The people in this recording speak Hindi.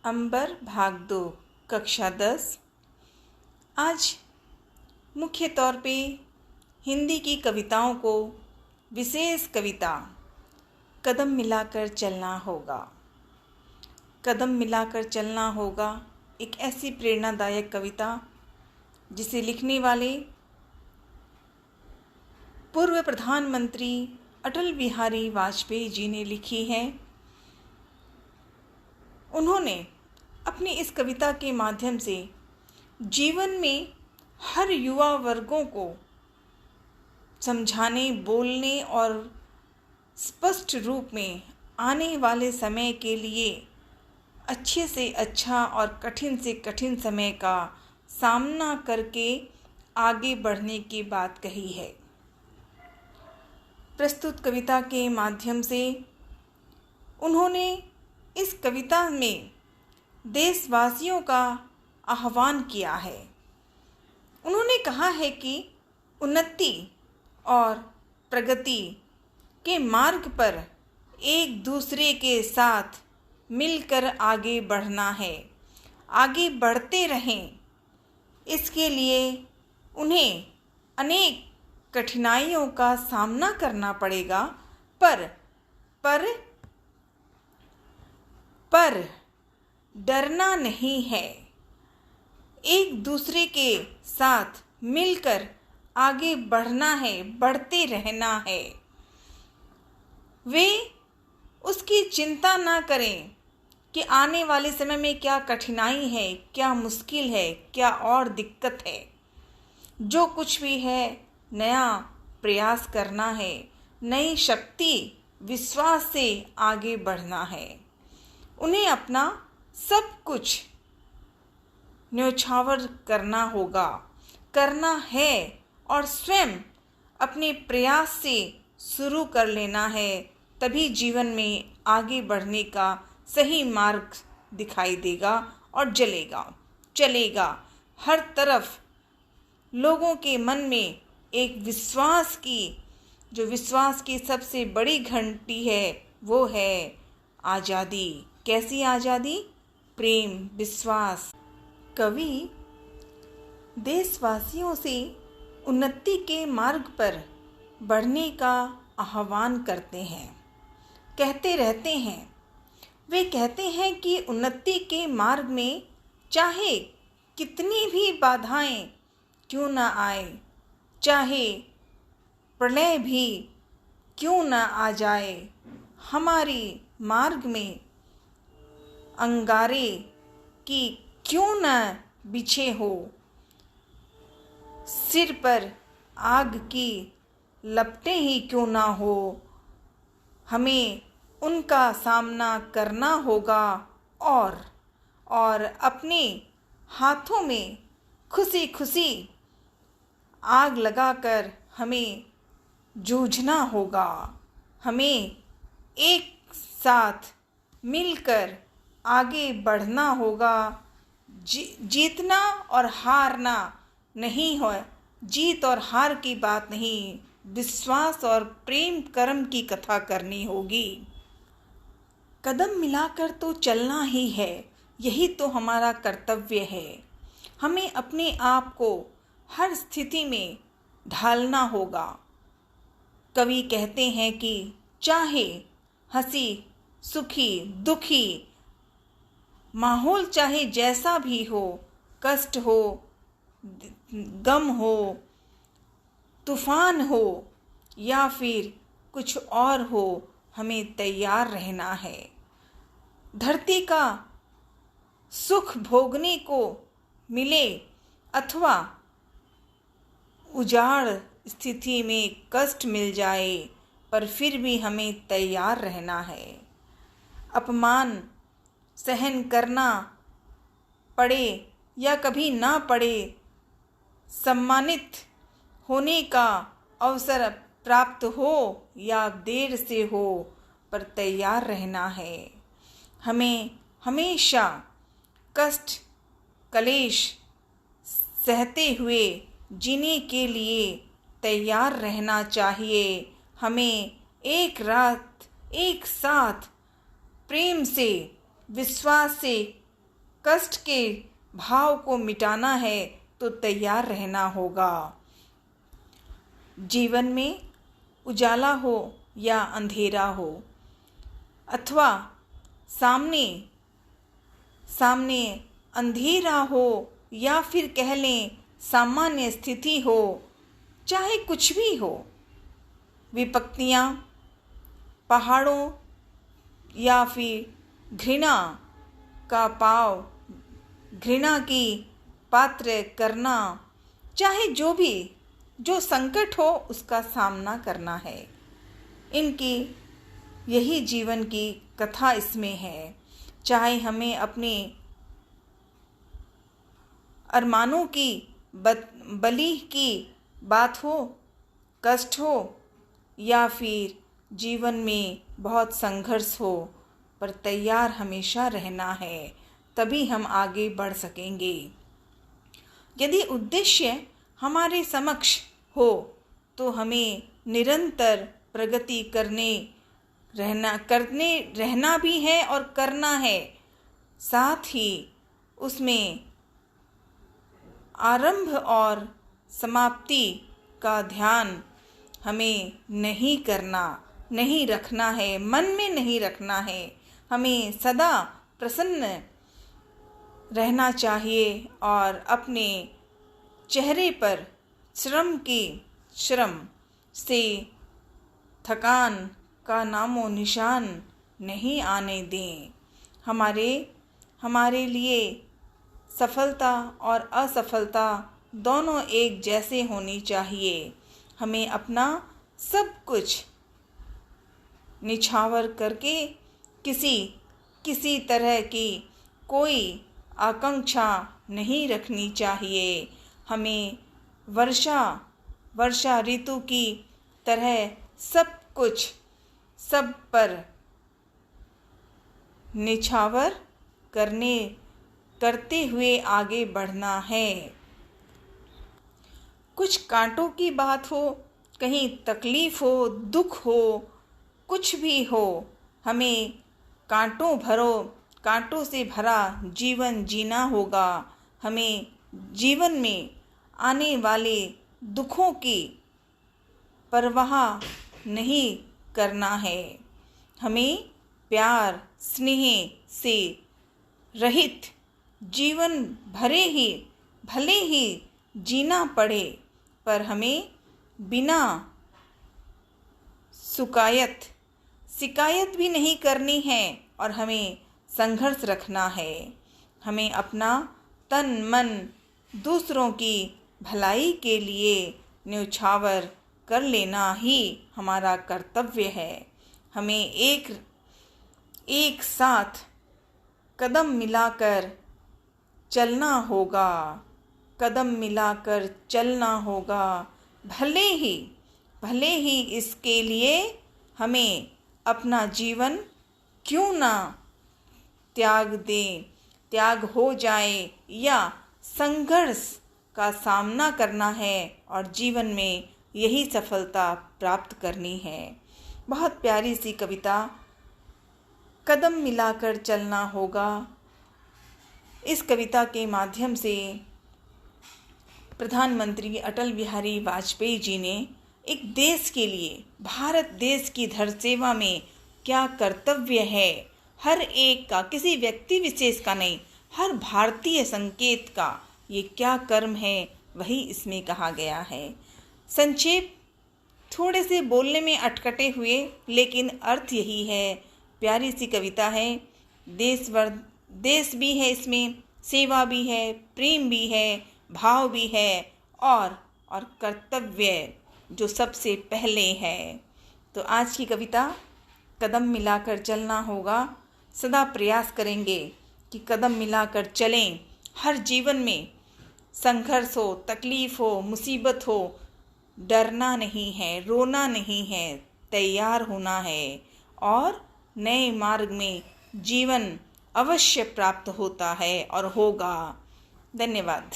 अंबर भाग 2 कक्षा 10। आज मुख्य तौर पे हिंदी की कविताओं को विशेष कविता कदम मिलाकर चलना होगा। कदम मिलाकर चलना होगा एक ऐसी प्रेरणादायक कविता जिसे लिखने वाले पूर्व प्रधानमंत्री अटल बिहारी वाजपेयी जी ने लिखी है। उन्होंने अपनी इस कविता के माध्यम से जीवन में हर युवा वर्गों को समझाने, बोलने और स्पष्ट रूप में आने वाले समय के लिए अच्छे से अच्छा और कठिन से कठिन समय का सामना करके आगे बढ़ने की बात कही है। प्रस्तुत कविता के माध्यम से उन्होंने इस कविता में देशवासियों का आह्वान किया है। उन्होंने कहा है कि उन्नति और प्रगति के मार्ग पर एक दूसरे के साथ मिलकर आगे बढ़ना है, आगे बढ़ते रहें। इसके लिए उन्हें अनेक कठिनाइयों का सामना करना पड़ेगा, पर डरना नहीं है। एक दूसरे के साथ मिलकर आगे बढ़ना है, बढ़ते रहना है। वे उसकी चिंता ना करें कि आने वाले समय में क्या कठिनाई है, क्या मुश्किल है, क्या और दिक्कत है। जो कुछ भी है नया प्रयास करना है, नई शक्ति विश्वास से आगे बढ़ना है। उन्हें अपना सब कुछ न्योछावर करना होगा, करना है और स्वयं अपने प्रयास से शुरू कर लेना है। तभी जीवन में आगे बढ़ने का सही मार्ग दिखाई देगा और चलेगा। हर तरफ लोगों के मन में एक विश्वास की सबसे बड़ी घंटी है, वो है आज़ादी। कैसी आज़ादी? प्रेम, विश्वास। कवि देशवासियों से उन्नति के मार्ग पर बढ़ने का आह्वान करते हैं, कहते रहते हैं। वे कहते हैं कि उन्नति के मार्ग में चाहे कितनी भी बाधाएं क्यों ना आए, चाहे प्रलय भी क्यों ना आ जाए, हमारी मार्ग में अंगारे की क्यों न बिछे हो, सिर पर आग की लपटें ही क्यों ना हो, हमें उनका सामना करना होगा और अपने हाथों में खुशी खुशी आग लगाकर हमें जूझना होगा। हमें एक साथ मिलकर आगे बढ़ना होगा। जीतना और हारना नहीं हो, जीत और हार की बात नहीं, विश्वास और प्रेम कर्म की कथा करनी होगी। कदम मिलाकर तो चलना ही है, यही तो हमारा कर्तव्य है। हमें अपने आप को हर स्थिति में ढालना होगा। कवि कहते हैं कि चाहे हंसी, सुखी, दुखी माहौल चाहे जैसा भी हो, कष्ट हो, गम हो, तूफान हो या फिर कुछ और हो, हमें तैयार रहना है। धरती का सुख भोगने को मिले अथवा उजाड़ स्थिति में कष्ट मिल जाए, पर फिर भी हमें तैयार रहना है। अपमान सहन करना पड़े या कभी ना पड़े, सम्मानित होने का अवसर प्राप्त हो या देर से हो, पर तैयार रहना है। हमें हमेशा कष्ट कलेश सहते हुए जीने के लिए तैयार रहना चाहिए। हमें एक रात एक साथ प्रेम से, विश्वास से कष्ट के भाव को मिटाना है तो तैयार रहना होगा। जीवन में उजाला हो या अंधेरा हो, अथवा सामने अंधेरा हो या फिर कह लें सामान्य स्थिति हो, चाहे कुछ भी हो, विपत्तियाँ, पहाड़ों या फिर घृणा की पात्र करना, चाहे जो संकट हो उसका सामना करना है। इनकी यही जीवन की कथा इसमें है। चाहे हमें अपने अरमानों की बलि की बात हो, कष्ट हो या फिर जीवन में बहुत संघर्ष हो, पर तैयार हमेशा रहना है, तभी हम आगे बढ़ सकेंगे। यदि उद्देश्य हमारे समक्ष हो तो हमें निरंतर प्रगति रहना भी है और करना है। साथ ही उसमें आरंभ और समाप्ति का ध्यान हमें नहीं रखना है, मन में नहीं रखना है। हमें सदा प्रसन्न रहना चाहिए और अपने चेहरे पर श्रम से थकान का नामो निशान नहीं आने दें। हमारे लिए सफलता और असफलता दोनों एक जैसे होनी चाहिए। हमें अपना सब कुछ निछावर करके किसी तरह की कोई आकांक्षा नहीं रखनी चाहिए। हमें वर्षा ऋतु की तरह सब पर निछावर करते हुए आगे बढ़ना है। कुछ कांटों की बात हो, कहीं तकलीफ हो, दुख हो, कुछ भी हो, हमें कांटों से भरा जीवन जीना होगा। हमें जीवन में आने वाले दुखों की परवाह नहीं करना है। हमें प्यार स्नेह से रहित जीवन भले ही जीना पड़े, पर हमें बिना शिकायत भी नहीं करनी है और हमें संघर्ष रखना है। हमें अपना तन मन दूसरों की भलाई के लिए न्यौछावर कर लेना ही हमारा कर्तव्य है। हमें एक साथ कदम मिलाकर चलना होगा। भले ही इसके लिए हमें अपना जीवन क्यों ना त्याग हो जाए या संघर्ष का सामना करना है और जीवन में यही सफलता प्राप्त करनी है। बहुत प्यारी सी कविता, कदम मिलाकर चलना होगा। इस कविता के माध्यम से प्रधानमंत्री अटल बिहारी वाजपेयी जी ने एक देश के लिए, भारत देश की धर सेवा में क्या कर्तव्य है, हर एक का, किसी व्यक्ति विशेष का नहीं, हर भारतीय संकेत का ये क्या कर्म है, वही इसमें कहा गया है। संक्षेप थोड़े से बोलने में अटकटे हुए, लेकिन अर्थ यही है। प्यारी सी कविता है। देश भी है इसमें, सेवा भी है, प्रेम भी है, भाव भी है और कर्तव्य जो सबसे पहले है। तो आज की कविता कदम मिलाकर चलना होगा। सदा प्रयास करेंगे कि कदम मिलाकर चलें। हर जीवन में संघर्ष हो, तकलीफ हो, मुसीबत हो, डरना नहीं है, रोना नहीं है, तैयार होना है और नए मार्ग में जीवन अवश्य प्राप्त होता है और होगा। धन्यवाद।